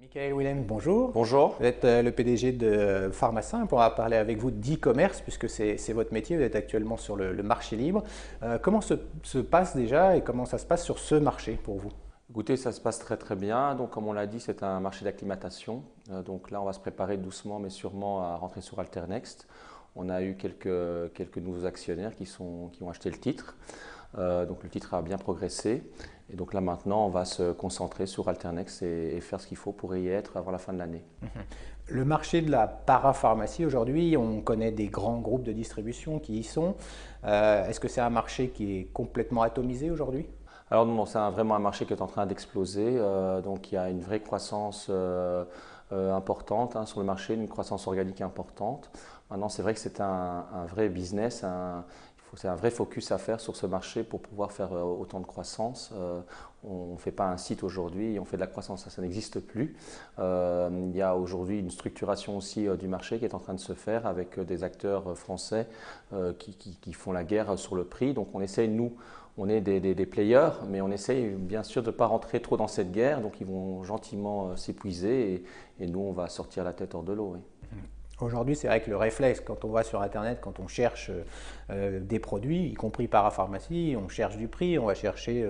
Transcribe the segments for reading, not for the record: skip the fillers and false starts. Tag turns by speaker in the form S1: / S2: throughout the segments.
S1: Michael Willem, bonjour.
S2: Bonjour.
S1: Vous êtes le PDG de Pharmasimple. On va parler avec vous d'e-commerce puisque c'est votre métier. Vous êtes actuellement sur le marché libre. Comment se passe déjà et comment ça se passe sur ce marché pour vous?
S2: Écoutez, ça se passe très très bien. Donc, comme on l'a dit, c'est un marché d'acclimatation. Donc là, on va se préparer doucement mais sûrement à rentrer sur Alternext. On a eu quelques nouveaux actionnaires qui ont acheté le titre. Donc le titre a bien progressé. Et donc là maintenant, on va se concentrer sur Alternext et faire ce qu'il faut pour y être avant la fin de l'année.
S1: Le marché de la parapharmacie aujourd'hui, on connaît des grands groupes de distribution qui y sont. Est-ce que c'est un marché qui est complètement atomisé aujourd'hui?
S2: Alors non, c'est vraiment un marché qui est en train d'exploser. Donc il y a une vraie croissance importante sur le marché, une croissance organique importante. Maintenant, c'est vrai que c'est un vrai business, c'est un vrai focus à faire sur ce marché pour pouvoir faire autant de croissance. On ne fait pas un site aujourd'hui, on fait de la croissance, ça n'existe plus. Il y a aujourd'hui une structuration aussi du marché qui est en train de se faire avec des acteurs français qui font la guerre sur le prix. Donc on essaye, nous, on est des players, mais on essaye bien sûr de ne pas rentrer trop dans cette guerre. Donc ils vont gentiment s'épuiser et nous, on va sortir la tête hors de l'eau. Oui.
S1: Aujourd'hui, c'est vrai que le réflexe, quand on va sur Internet, quand on cherche des produits, y compris parapharmacie, on cherche du prix, on va chercher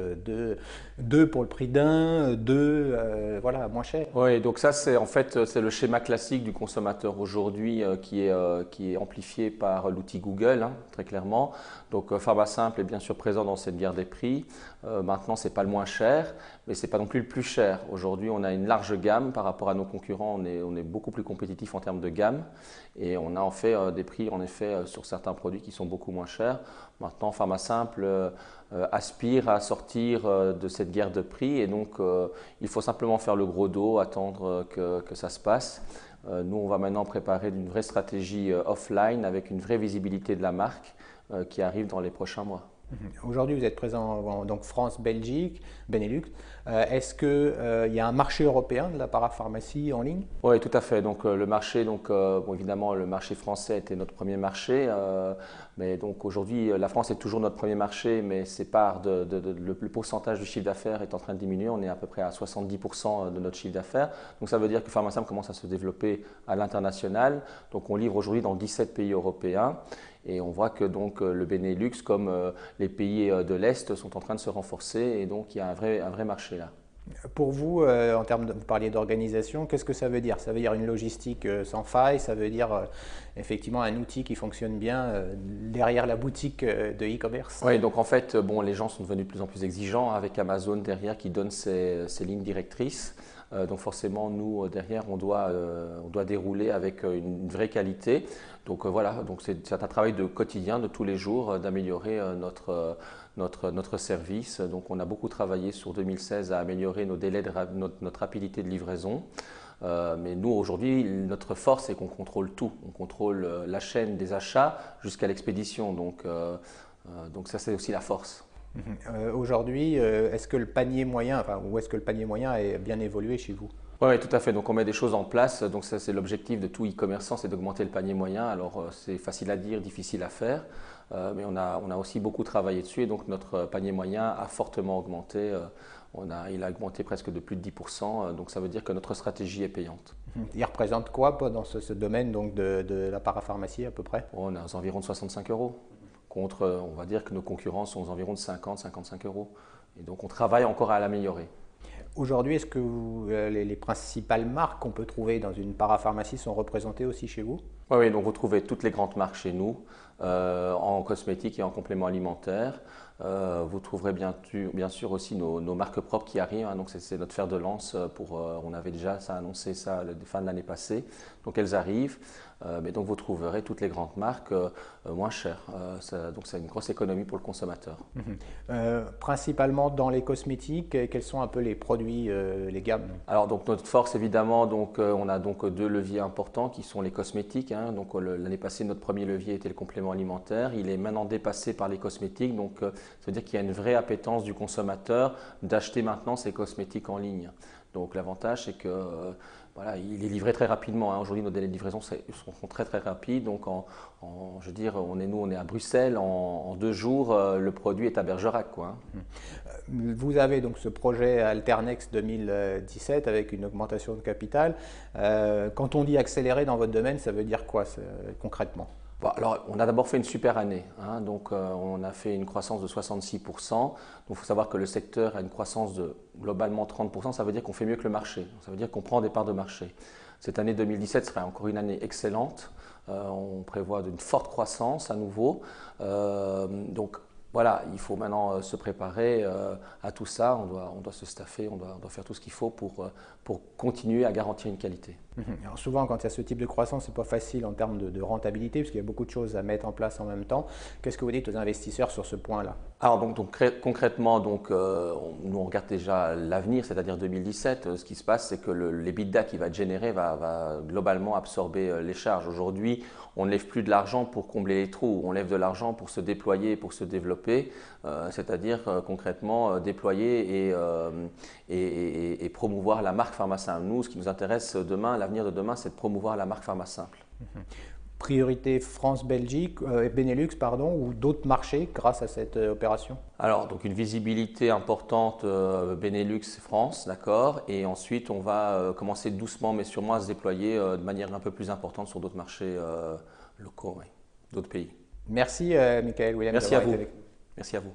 S1: deux pour le prix d'un, deux, voilà, moins cher.
S2: Oui, donc ça c'est en fait c'est le schéma classique du consommateur aujourd'hui qui est amplifié par l'outil Google, très clairement. Donc Pharmasimple est bien sûr présent dans cette guerre des prix. Maintenant c'est pas le moins cher, mais c'est pas non plus le plus cher. Aujourd'hui on a une large gamme par rapport à nos concurrents, on est beaucoup plus compétitif en termes de gamme et on a en fait des prix en effet sur certains produits qui sont beaucoup moins chers. Maintenant Pharmasimple aspire à sortir de cette guerre de prix et donc il faut simplement faire le gros dos, attendre que ça se passe. Nous, on va maintenant préparer une vraie stratégie offline avec une vraie visibilité de la marque qui arrive dans les prochains mois.
S1: Aujourd'hui, vous êtes présent en donc France, Belgique, Benelux. Est-ce qu'il y a un marché européen de la parapharmacie en ligne?
S2: Oui, tout à fait. Donc le marché, bon, évidemment, le marché français était notre premier marché, mais donc aujourd'hui, la France est toujours notre premier marché, mais le pourcentage du chiffre d'affaires est en train de diminuer. On est à peu près à 70% de notre chiffre d'affaires. Donc ça veut dire que Pharmasimple commence à se développer à l'international. Donc on livre aujourd'hui dans 17 pays européens. Et on voit que donc le Benelux, comme les pays de l'Est, sont en train de se renforcer et donc il y a un vrai marché là.
S1: Pour vous, vous parliez d'organisation, qu'est-ce que ça veut dire? Ça veut dire une logistique sans faille, ça veut dire effectivement un outil qui fonctionne bien derrière la boutique de e-commerce?
S2: Oui, donc en fait, bon, les gens sont devenus de plus en plus exigeants avec Amazon derrière qui donne ses lignes directrices. Donc forcément, nous, derrière, on doit dérouler avec une vraie qualité. Donc voilà, donc c'est un travail de quotidien, de tous les jours, d'améliorer notre service. Donc on a beaucoup travaillé sur 2016 à améliorer nos délais notre rapidité de livraison. Mais nous, aujourd'hui, notre force, c'est qu'on contrôle tout. On contrôle la chaîne des achats jusqu'à l'expédition. Donc ça, c'est aussi la force.
S1: Aujourd'hui, est-ce que le panier moyen, enfin, où est-ce que le panier moyen est bien évolué chez vous?
S2: Oui, tout à fait. Donc on met des choses en place. Donc ça, c'est l'objectif de tout e-commerçant, c'est d'augmenter le panier moyen. Alors c'est facile à dire, difficile à faire, mais on a aussi beaucoup travaillé dessus. Et donc notre panier moyen a fortement augmenté. Il a augmenté presque de plus de 10%. Donc ça veut dire que notre stratégie est payante.
S1: Il représente quoi dans ce domaine donc de la parapharmacie à peu près?
S2: On est aux environs de 65 euros. Contre, on va dire que nos concurrents sont aux environs de 50-55 euros. Et donc on travaille encore à l'améliorer.
S1: Aujourd'hui, est-ce que les principales marques qu'on peut trouver dans une parapharmacie sont représentées aussi chez vous?
S2: Oui, oui, donc vous trouvez toutes les grandes marques chez nous, en cosmétiques et en compléments alimentaires. Vous trouverez bien sûr aussi nos marques propres qui arrivent, donc c'est notre fer de lance on avait déjà annoncé ça à la fin de l'année passée. Donc elles arrivent, mais donc vous trouverez toutes les grandes marques moins chères. Donc c'est une grosse économie pour le consommateur.
S1: Principalement dans les cosmétiques, quels sont un peu les produits, les gammes?
S2: Alors donc notre force évidemment, on a donc deux leviers importants qui sont les cosmétiques. Donc l'année passée notre premier levier était le complément alimentaire. Il est maintenant dépassé par les cosmétiques. Donc ça veut dire qu'il y a une vraie appétence du consommateur d'acheter maintenant ses cosmétiques en ligne. Donc l'avantage, c'est que voilà, il est livré très rapidement, hein. Aujourd'hui, nos délais de livraison sont très très rapides. Donc, je veux dire, on est à Bruxelles. En 2 jours, le produit est à Bergerac, quoi, hein.
S1: Vous avez donc ce projet Alternex 2017 avec une augmentation de capital. Quand on dit accélérer dans votre domaine, ça veut dire quoi concrètement?
S2: Bon, alors, on a d'abord fait une super année, hein. Donc, on a fait une croissance de 66%. Donc, il faut savoir que le secteur a une croissance de globalement 30%. Ça veut dire qu'on fait mieux que le marché. Ça veut dire qu'on prend des parts de marché. Cette année 2017 sera encore une année excellente. On prévoit une forte croissance à nouveau. Donc, voilà, il faut maintenant se préparer à tout ça. On doit se staffer, on doit faire tout ce qu'il faut pour continuer à garantir une qualité.
S1: Alors souvent, quand il y a ce type de croissance, ce n'est pas facile en termes de rentabilité, parce qu'il y a beaucoup de choses à mettre en place en même temps. Qu'est-ce que vous dites aux investisseurs sur ce point-là?
S2: Alors concrètement, nous on regarde déjà l'avenir, c'est-à-dire 2017. Ce qui se passe, c'est que l'EBITDA qui va être généré va globalement absorber les charges. Aujourd'hui, on ne lève plus de l'argent pour combler les trous, on lève de l'argent pour se déployer, pour se développer, c'est-à-dire concrètement déployer et promouvoir la marque PharmaSimple. Nous, ce qui nous intéresse demain, l'avenir de demain, c'est de promouvoir la marque PharmaSimple.
S1: Priorité France-Belgique, Benelux, pardon, ou d'autres marchés grâce à cette opération?
S2: Alors, donc une visibilité importante Benelux, France, d'accord. Et ensuite, on va commencer doucement mais sûrement à se déployer de manière un peu plus importante sur d'autres marchés locaux, oui, d'autres pays.
S1: Merci, Michael Williams.
S2: Merci à vous. Merci à vous.